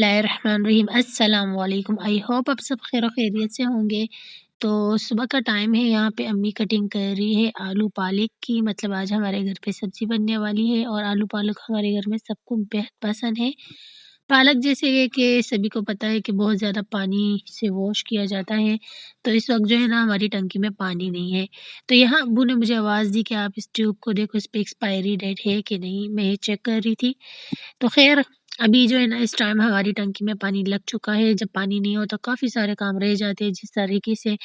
बिस्मिल्लाहिर्रहमानिर्रहीम। अस्सलाम वालेकुम। आई होप आप सब खैर खैरियत से होंगे। तो सुबह का टाइम है, यहाँ पे अम्मी कटिंग कर रही है आलू पालक की। मतलब आज हमारे घर पे सब्जी बनने वाली है और आलू पालक हमारे घर में सबको बेहद पसंद है। पालक जैसे कि सभी को पता है कि बहुत ज़्यादा पानी से वॉश किया जाता है, तो इस वक्त जो है ना हमारी टंकी में पानी नहीं है। तो यहाँ अब्बू ने मुझे आवाज़ दी कि आप इस ट्यूब को देखो, इस पे एक्सपायरी डेट है कि नहीं। मैं ये चेक कर रही थी। तो खैर अभी जो है ना इस टाइम हमारी टंकी में पानी लग चुका है। जब पानी नहीं होता काफ़ी सारे काम रह जाते हैं। जिस तरीके से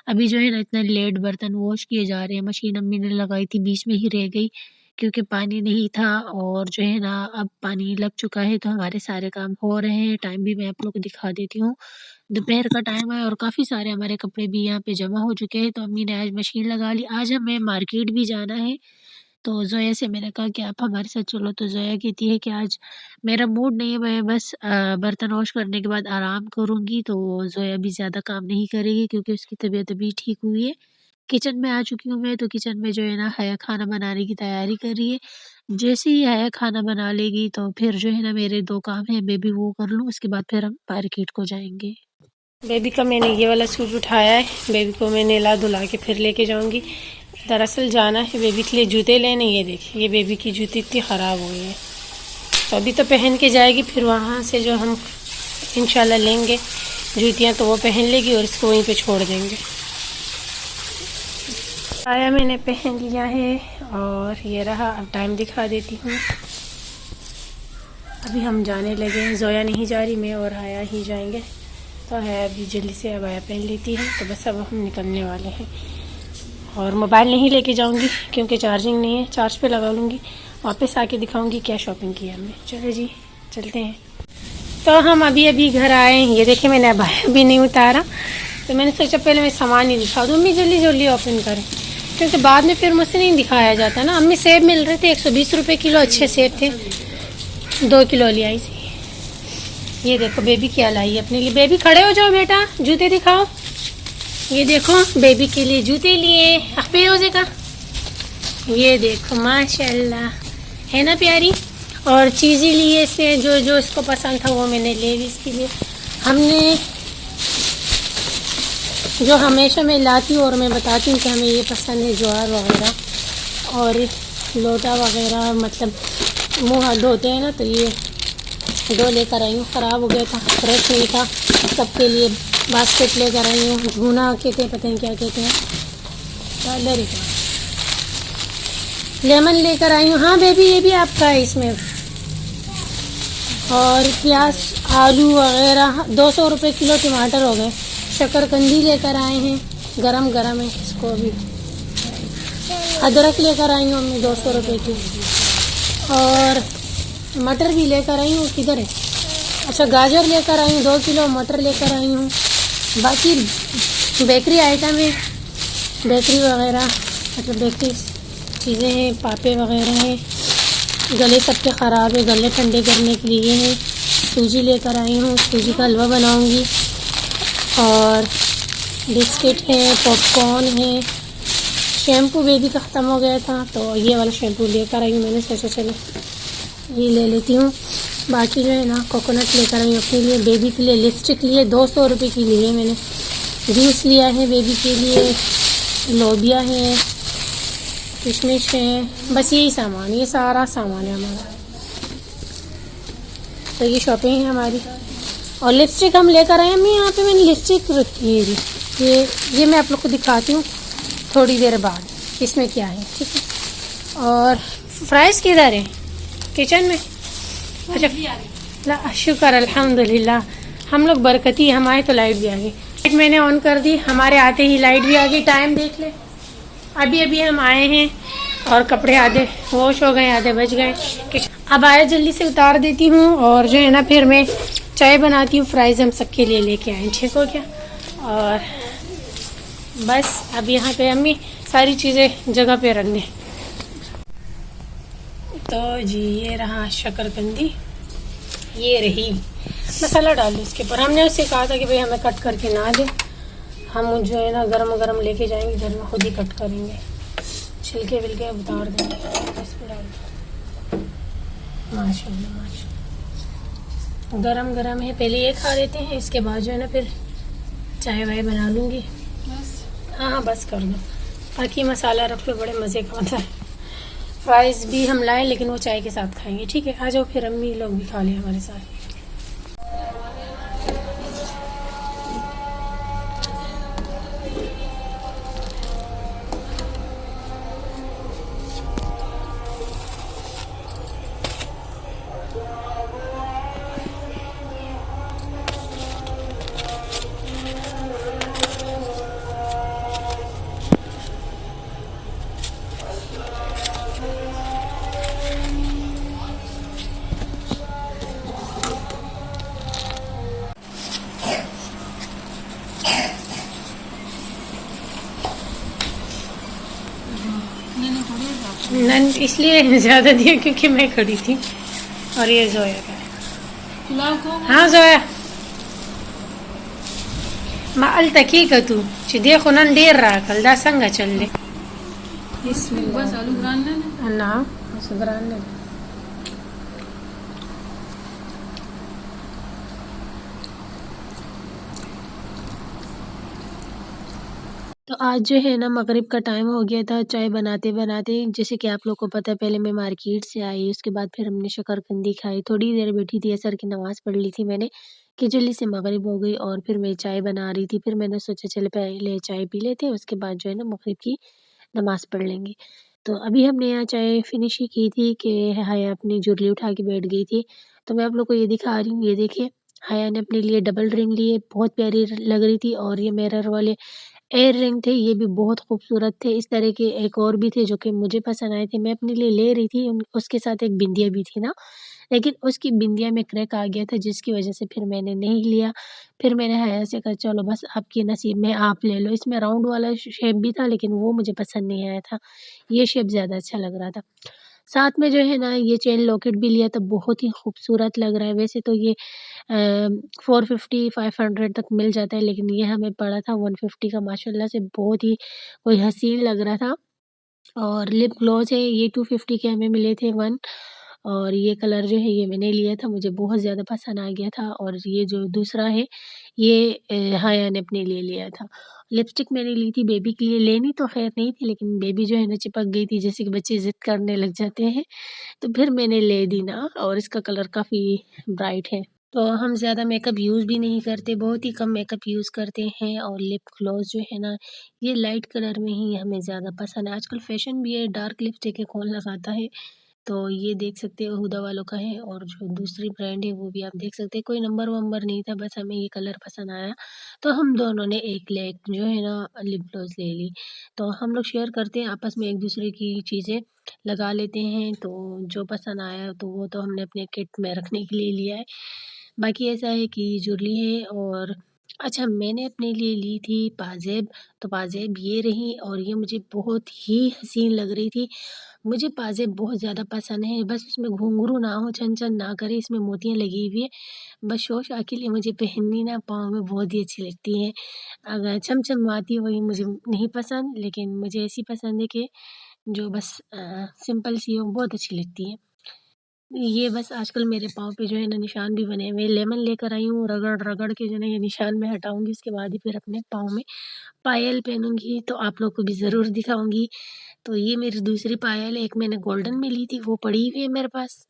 अभी जो है ना इतने लेट बर्तन वॉश किए जा रहे हैं, मशीन अम्मी ने लगाई थी बीच में ही रह गई क्योंकि पानी नहीं था। और जो है ना अब पानी लग चुका है तो हमारे सारे काम हो रहे हैं। टाइम भी मैं आप लोग को दिखा देती हूँ। दोपहर का टाइम है और काफ़ी सारे हमारे कपड़े भी यहाँ पे जमा हो चुके हैं। तो अम्मी ने आज मशीन लगा ली। आज हमें मार्केट भी जाना है, तो ज़ोया से मैंने कहा कि आप हमारे साथ चलो। तो ज़ोया कहती है कि आज मेरा मूड नहीं है, मैं बस बर्तन वॉश करने के बाद आराम करूँगी। तो ज़ोया भी ज़्यादा काम नहीं करेगी क्योंकि उसकी तबीयत अभी ठीक हुई है। किचन में आ चुकी हूँ मैं, तो किचन में जो है ना हया खाना बनाने की तैयारी कर रही है। जैसे ही हया खाना बना लेगी तो फिर जो है ना मेरे 2 काम हैं, मैं भी वो कर लूँ, उसके बाद फिर हम मार्केट को जाएँगे। बेबी का मैंने ये वाला सूट उठाया है। बेबी को मैं नहला धुला के फिर लेके जाऊंगी। दरअसल जाना है बेबी के लिए जूते लेने। ये देखिए, ये बेबी की जूती इतनी ख़राब हो गई है, तो अभी तो पहन के जाएगी, फिर वहाँ से जो हम इंशाल्लाह लेंगे जूतियाँ तो वो पहन लेगी और इसको वहीं पे छोड़ देंगे। आया मैंने पहन लिया है और ये रहा। अब टाइम दिखा देती हूँ। अभी हम जाने लगे हैं। ज़ोया नहीं जा रही, मैं और आया ही जाएंगे। तो है अभी जल्दी से अब आया पहन लेती है। तो बस अब हम निकलने वाले हैं और मोबाइल नहीं लेके जाऊंगी क्योंकि चार्जिंग नहीं है। चार्ज पे लगा लूँगी, वापस आके दिखाऊंगी क्या शॉपिंग की हमने। चलो जी चलते हैं। तो हम अभी अभी घर आए हैं। ये देखिए मैंने अबाया भी नहीं उतारा, तो मैंने सोचा पहले मैं सामान ही दिखा दूँ। अम्मी जल्दी जल्दी ओपन करें क्योंकि बाद में फिर मुझसे नहीं दिखाया जाता ना। अम्मी सेब मिल रहे थे 120 रुपये किलो, अच्छे सेब थे। 2 किलो ले आई थी। ये देखो बेबी क्या लाई है अपने लिए। बेबी खड़े हो जाओ बेटा, जूते दिखाओ। ये देखो बेबी के लिए जूते लिए अखबे का। ये देखो माशाल्लाह, है ना प्यारी। और चीज़ें लिए इसने, जो जो इसको पसंद था वो मैंने ले ली इसके लिए। हमने जो हमेशा मैं लाती हूँ और मैं बताती हूँ कि हमें ये पसंद है, ज्वार वगैरह और लोटा वगैरह, मतलब मुँह हाथ धोते हैं ना, तो ये 2 लेकर आई हूँ। ख़राब हो गया था, फ्रेश नहीं था। सबके लिए बास्केट लेकर आई हूँ। भुना कहते हैं, पता नहीं क्या कहते हैं, कलर का। लेमन लेकर आई हूँ। हाँ बेबी ये भी आपका है इसमें। और प्याज आलू वगैरह 200 रुपये किलो। टमाटर हो गए। शकरकंदी लेकर आए हैं, गरम गरम है इसको अभी। अदरक लेकर आई हूँ हमने 200 रुपये की। और मटर भी लेकर आई हूँ। किधर है? अच्छा गाजर लेकर आई हूँ 2 किलो। मटर लेकर आई हूँ। बाकी बेकरी आइटम है, बेकरी वगैरह, मतलब बेकरी चीज़ें हैं, पापे वगैरह हैं। गले सबके ख़राब है, गले ठंडे करने के लिए हैं। सूजी लेकर आई हूँ, सूजी का हलवा बनाऊँगी। और बिस्किट है, पॉपकॉर्न है। शैम्पू बेबी का ख़त्म हो गया था तो ये वाला शैम्पू लेकर आई हूँ। मैंने सोचा चलो ये ले लेती हूँ। बाकी जो है ना कोकोनट लेकर आई हूँ अपने लिए। बेबी के लिए लिपस्टिक लिए 200 रुपये की ली है मैंने। जूस लिया है बेबी के लिए। लोबिया है, किशमिश है, बस यही सामान, ये सारा सामान है हमारा। तो ये शॉपिंग है हमारी। और लिपस्टिक हम लेकर आए हैं। मैं यहाँ पे मैंने लिपस्टिक रखी है। ये मैं आप लोग को दिखाती हूँ थोड़ी देर बाद इसमें क्या है, ठीक है। और फ्राइज़ किधर है? किचन में। अच्छा शुक्र अल्हम्दुलिल्लाह, हम लोग बरकती, हम आए तो लाइट भी आ गई। लाइट मैंने ऑन कर दी, हमारे आते ही लाइट भी आ गई। टाइम देख ले, अभी अभी हम आए हैं और कपड़े आधे वॉश हो गए, आधे बच गए। अब आया जल्दी से उतार देती हूँ और जो है ना फिर मैं चाय बनाती हूँ। फ्राइज़ हम सबके लिए लेके आए, ठीक हो गया। और बस अब यहाँ पे अम्मी सारी चीज़ें जगह पे रख दें। तो जी ये रहा शकरकंदी, ये रही मसाला डाल दो इसके ऊपर। हमने उससे कहा था कि भाई हमें कट करके ना दे, हम जो है ना गरम गरम लेके जाएंगे, घर में खुद ही कट करेंगे, छिलके विलके उतार देंगे। इस पर डाल दो। माशाल्लाह माशाल्लाह। गरम गरम है, पहले ये खा लेते हैं, इसके बाद जो है ना फिर चाय वाय बना लूँगी। हाँ हाँ बस कर दो, बाकी मसाला रख लो, बड़े मज़े का होता है। फ्राइज़ भी हम लाए लेकिन वो चाय के साथ खाएंगे, ठीक है। आ जाओ फिर, अम्मी लोग भी खा लें हमारे साथ। नन इसलिए ज़्यादा दिया क्योंकि मैं खड़ी थी। और ये जोया का, हाँ जोया मा अल्तकी का तू देखो नन देर रहा कल दा संगा चल ले बस आलू ग्रान ना ग्रान तो आज जो है ना मगरिब का टाइम हो गया था, चाय बनाते बनाते। जैसे कि आप लोग को पता है, पहले मैं मार्केट से आई, उसके बाद फिर हमने शकरकंदी खाई, थोड़ी देर बैठी थी, असर की नमाज़ पढ़ ली थी मैंने कि जल्दी से मगरिब हो गई। और फिर मैं चाय बना रही थी, फिर मैंने सोचा चले पहले चाय पी लेते हैं, उसके बाद जो है ना मगरिब की नमाज़ पढ़ लेंगे। तो अभी हमने यहाँ चाय फिनिश ही की थी कि हया अपनी जुरली उठा के बैठ गई थी। तो मैं आप लोग को ये दिखा रही हूँ, ये देखिए हया ने अपने लिए डबल रिंग लिए, बहुत प्यारी लग रही थी। और ये मिरर वाले एयर रिंग थे, ये भी बहुत खूबसूरत थे। इस तरह के एक और भी थे जो कि मुझे पसंद आए थे, मैं अपने लिए ले रही थी। उसके साथ एक बिंदिया भी थी ना, लेकिन उसकी बिंदिया में क्रैक आ गया था, जिसकी वजह से फिर मैंने नहीं लिया। फिर मैंने हया से कहा चलो बस आपकी नसीब में, आप ले लो। इसमें राउंड वाला शेप भी था, लेकिन वो मुझे पसंद नहीं आया था, ये शेप ज़्यादा अच्छा लग रहा था। साथ में जो है ना ये चेन लॉकेट भी लिया था, बहुत ही खूबसूरत लग रहा है। वैसे तो ये 450-500 तक मिल जाता है, लेकिन ये हमें पड़ा था 150 का, माशाल्लाह से बहुत ही कोई हसीन लग रहा था। और लिप ग्लॉस है, ये 250 के हमें मिले थे 1। और ये कलर जो है ये मैंने लिया था, मुझे बहुत ज़्यादा पसंद आ गया था। और ये जो दूसरा है ये हाया ने अपने लिए लिया था। लिपस्टिक मैंने ली थी बेबी के लिए, लेनी तो खैर नहीं थी, लेकिन बेबी जो है ना चिपक गई थी, जैसे कि बच्चे ज़िद करने लग जाते हैं, तो फिर मैंने ले दी ना। और इसका कलर काफ़ी ब्राइट है। तो हम ज़्यादा मेकअप यूज़ भी नहीं करते, बहुत ही कम मेकअप यूज़ करते हैं। और लिप ग्लॉस जो है ना ये लाइट कलर में ही हमें ज़्यादा पसंद है। आजकल फैशन भी है, डार्क लिपस्टिक है, कौन लगाता है। तो ये देख सकते हो हुदा वालों का है, और जो दूसरी ब्रांड है वो भी आप देख सकते हैं। कोई नंबर वंबर नहीं था, बस हमें ये कलर पसंद आया, तो हम दोनों ने एक ले एक जो है ना लिप ग्लॉस ले ली। तो हम लोग शेयर करते हैं आपस में, एक दूसरे की चीज़ें लगा लेते हैं। तो जो पसंद आया तो वो तो हमने अपने किट में रखने के लिए लिया है। बाकी ऐसा है कि जुरली है। और अच्छा, मैंने अपने लिए ली थी पाजेब, तो पाजेब ये रही, और ये मुझे बहुत ही हसीन लग रही थी। मुझे पाजेब बहुत ज़्यादा पसंद है, बस उसमें घुंघरू ना हो, छन-छन ना करे, इसमें मोतियाँ लगी हुई है। बस शौक के लिए मुझे पहननी ना पाँव में बहुत ही अच्छी लगती है। अगर चमचमाती है वही मुझे नहीं पसंद, लेकिन मुझे ऐसी पसंद है कि जो बस सिंपल सी हो, बहुत अच्छी लगती है। ये बस आजकल मेरे पाँव पे जो है ना निशान भी बने हुए हैं। लेमन लेकर आई हूँ, रगड़-रगड़ के जो है ना ये निशान मैं हटाऊँगी, उसके बाद ही फिर अपने पाँव में पायल पहनूँगी, तो आप लोग को भी ज़रूर दिखाऊँगी। तो ये मेरी दूसरी पायल है, एक मैंने गोल्डन में ली थी, वो पड़ी हुई है मेरे पास।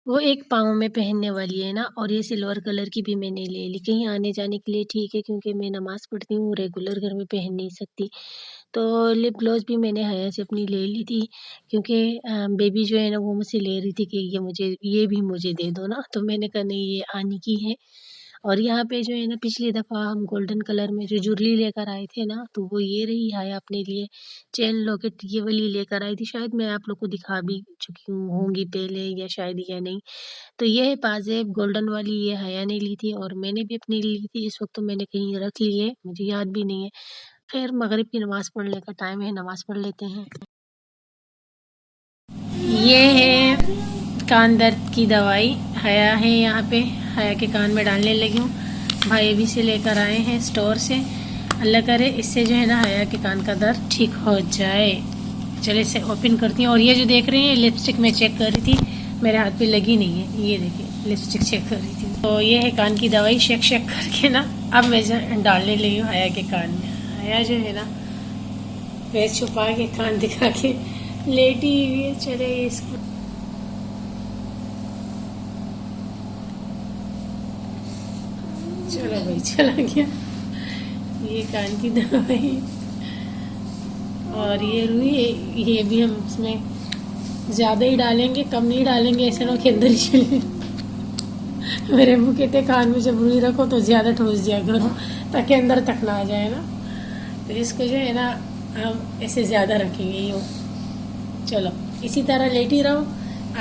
वो एक पाँव में पहनने वाली है ना। और ये सिल्वर कलर की भी मैंने ले ली, कहीं आने-जाने के लिए ठीक है, क्योंकि मैं नमाज़ पढ़ती हूँ, रेगुलर घर में पहन नहीं सकती। तो लिप ग्लॉस भी मैंने हया से अपनी ले ली थी, क्योंकि बेबी जो है ना वो मुझसे ले रही थी कि ये भी मुझे दे दो ना, तो मैंने कहा नहीं, ये आनी की है। और यहाँ पे जो है ना पिछली दफ़ा हम गोल्डन कलर में जो जुरली लेकर आए थे ना, तो वो ये रही हया अपने लिए। चेन लॉकेट ये वाली लेकर आई थी, शायद मैं आप लोग को दिखा भी चुकी होंगी पहले, या शायद या नहीं। तो ये है पाजेब गोल्डन वाली, ये हया ने ली थी और मैंने भी अपनी ली थी। इस वक्त तो मैंने कहीं रख ली है, मुझे याद भी नहीं है। खैर मगरिब की नमाज़ पढ़ने का टाइम है, नमाज़ पढ़ लेते हैं। ये है कान दर्द की दवाई, हया है यहाँ पे, हया के कान में डालने लगी हूँ। भाई अभी से लेकर आए हैं स्टोर से, अल्लाह करे इससे जो है ना हया के कान का दर्द ठीक हो जाए। चले इसे ओपन करती हूँ। और ये जो देख रहे हैं लिपस्टिक मैं चेक कर रही थी, मेरे हाथ पे लगी नहीं है, ये देखिए लिपस्टिक चेक कर रही थी। तो ये है कान की दवाई शेक शेक करके ना। अब मैं डालने लगी हूँ आया के कान में। आया जो है ना फेस छुपा के कान दिखा के लेटी हुई है। चले इसको चलो भाई चला गया ये कान की दवाई। और ये रुई ये भी हम इसमें ज़्यादा ही डालेंगे, कम नहीं डालेंगे, ऐसे ना के अंदर ही चले। मेरे अब्बू कहते कान में जब रुई रखो तो ज़्यादा ठोस दिया करो ताकि अंदर तक ना आ जाए ना। तो इसको जो है ना हम ऐसे ज़्यादा रखेंगे यूँ। चलो इसी तरह लेटी रहो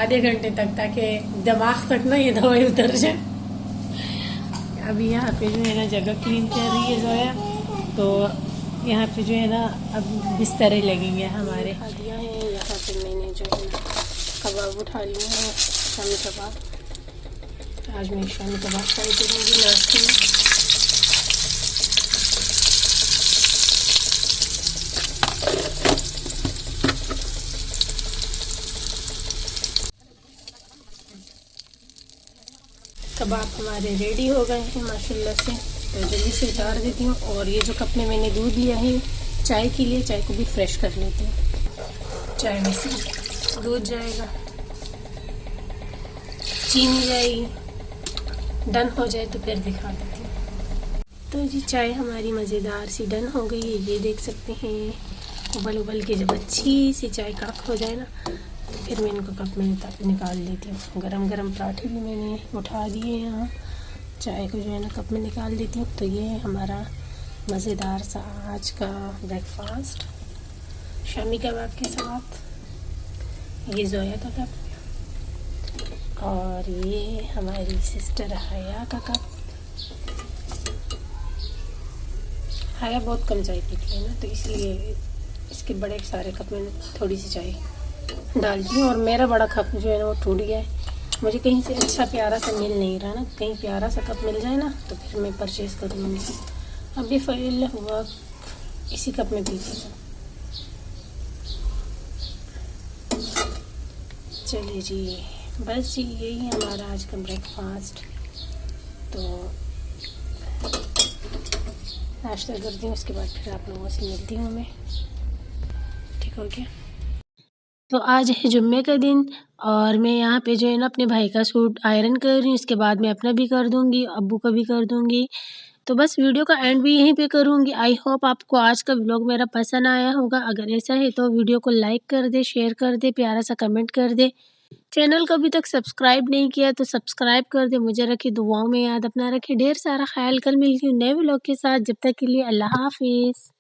आधे घंटे तक ताकि दिमाग तक ना ये दवाई उतर जाए। अभी यहाँ पे जो है ना जगह क्लीन कर रही है जोया। तो यहाँ पे जो है ना अब बिस्तरे लगेंगे हमारे। दिया है यहाँ पे मैंने जो है ना कबाब उठा लिए हैं, शामी कबाब। आज मैं शामी कबाब फ्राई करूँगी नाश्ते में। कबाब हमारे रेडी हो गए हैं माशाल्लाह से। तो जल्दी से उतार देती हूँ। और ये जो कप में मैंने दूध लिया है चाय के लिए, चाय को भी फ्रेश कर लेती हूँ। चाय में से दूध जाएगा, चीनी जाएगी, डन हो जाए तो फिर दिखा देती हूँ। तो जी चाय हमारी मज़ेदार सी डन हो गई है। ये देख सकते हैं उबल उबल के जब अच्छी सी चाय कड़क हो जाए ना तो फिर मैं इनको कप में निकाल देती हूँ। गरम गरम पराठे भी मैंने उठा दिए यहाँ। चाय को जो है ना कप में निकाल देती हूँ। तो ये है हमारा मज़ेदार सा आज का ब्रेकफास्ट शामी कबाब के साथ। ये जोया का कप और ये हमारी सिस्टर हया का कप। हया बहुत कम चाय पीती है ना तो इसलिए इसके बड़े सारे कप में थोड़ी सी चाय डालती हूँ। और मेरा बड़ा कप जो है ना वो टूट गया है। मुझे कहीं से अच्छा प्यारा सा मिल नहीं रहा ना, कहीं प्यारा सा कप मिल जाए ना तो फिर मैं परचेज़ करूँगी। अभी फिल हुआ इसी कप में पीती हूँ। चलिए जी बस जी यही हमारा आज का ब्रेकफास्ट। तो नाश्ता करती हूँ उसके बाद फिर आप लोगों से मिलती हूँ मैं। ठीक हो गया। तो आज है जुम्मे का दिन और मैं यहाँ पे जो है ना अपने भाई का सूट आयरन कर रही हूँ। इसके बाद मैं अपना भी कर दूँगी, अब्बू का भी कर दूँगी। तो बस वीडियो का एंड भी यहीं पे करूँगी। आई होप आपको आज का व्लॉग मेरा पसंद आया होगा। अगर ऐसा है तो वीडियो को लाइक कर दे, शेयर कर दे, प्यारा सा कमेंट कर दे। चैनल को अभी तक सब्सक्राइब नहीं किया तो सब्सक्राइब कर दे। मुझे रखी दुआओं में याद, अपना रखे ढेर सारा ख्याल। कल मिलती हूँ नए व्लॉग के साथ। जब तक के लिए अल्लाह हाफिज़।